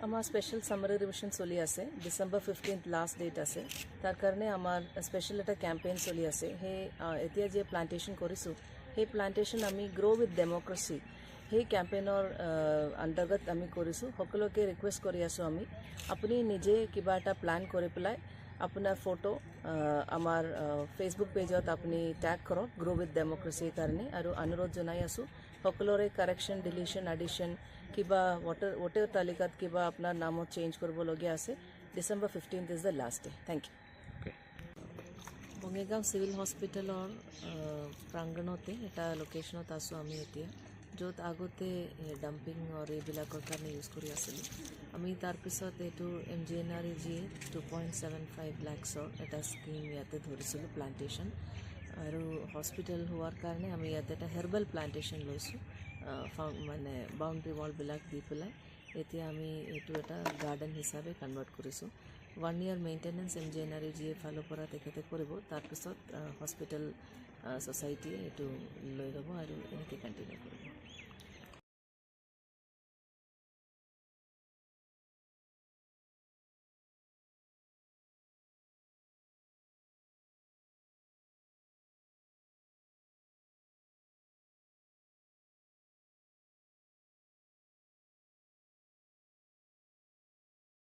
আমাৰ special সামাৰি revision চলি আছে ডিসেম্বৰ 15th লাষ্ট ডেট আছে তাৰ কাৰণে আমাৰ স্পেশাল এটা কেম্পেইন চলি আছে সেই এতিয়া যে প্লান্টেশন কৰিছোঁ সেই প্লান্টেশন আমি গ্ৰো উইথ ডেমক্ৰেসি সেই কেম্পেইনৰ অন্তৰ্গত আমি কৰিছোঁ সকলোকে ৰিকুৱেষ্ট কৰি আছোঁ আমি আপুনি নিজে কিবা এটা প্লান কৰি পেলাই আপোনাৰ ফটো আমাৰ ফেসবুক পেজত আপুনি ট্যাগ কৰক গ্ৰো উইথ ডেমক্ৰেসিৰ কাৰণে আৰু অনুৰোধ জনাই আছোঁ সকলোৰে কাৰেকশ্যন ডিলিশ্যন এডিশ্যন কিবা ভোটাৰ তালিকাত কিবা আপোনাৰ নামত চেঞ্জ কৰিবলগীয়া আছে December 15th is the last day thank you Bongaigaon civil হস্পিটেলৰ প্ৰাংগণতে এটা লোকেশ্যনত আছোঁ আমি এতিয়া য'ত আগতে ডাম্পিং এইবিলাকৰ কাৰণে ইউজ কৰি আছিলোঁ আমি তাৰপিছত এইটো MGNREGA 2.75 lakhsৰ এটা স্কিম ইয়াতে ধৰিছিলোঁ প্লান্টেশ্যন আৰু হস্পিটেল হোৱাৰ কাৰণে আমি ইয়াতে এটা হেৰ্বেল প্লান্টেশ্যন লৈছোঁ মানে বাউণ্ডাৰী ৱালবিলাক দি পেলাই এতিয়া আমি এইটো এটা গাৰ্ডেন হিচাপে কনভাৰ্ট কৰিছোঁ 1 year মেইনটেনেন্স MGNREGA ফালৰ পৰা তেখেতে কৰিব তাৰপিছত হস্পিটেল ছ'চাইটিয়ে এইটো লৈ ল'ব আৰু এনেকৈ কণ্টিনিউ কৰিব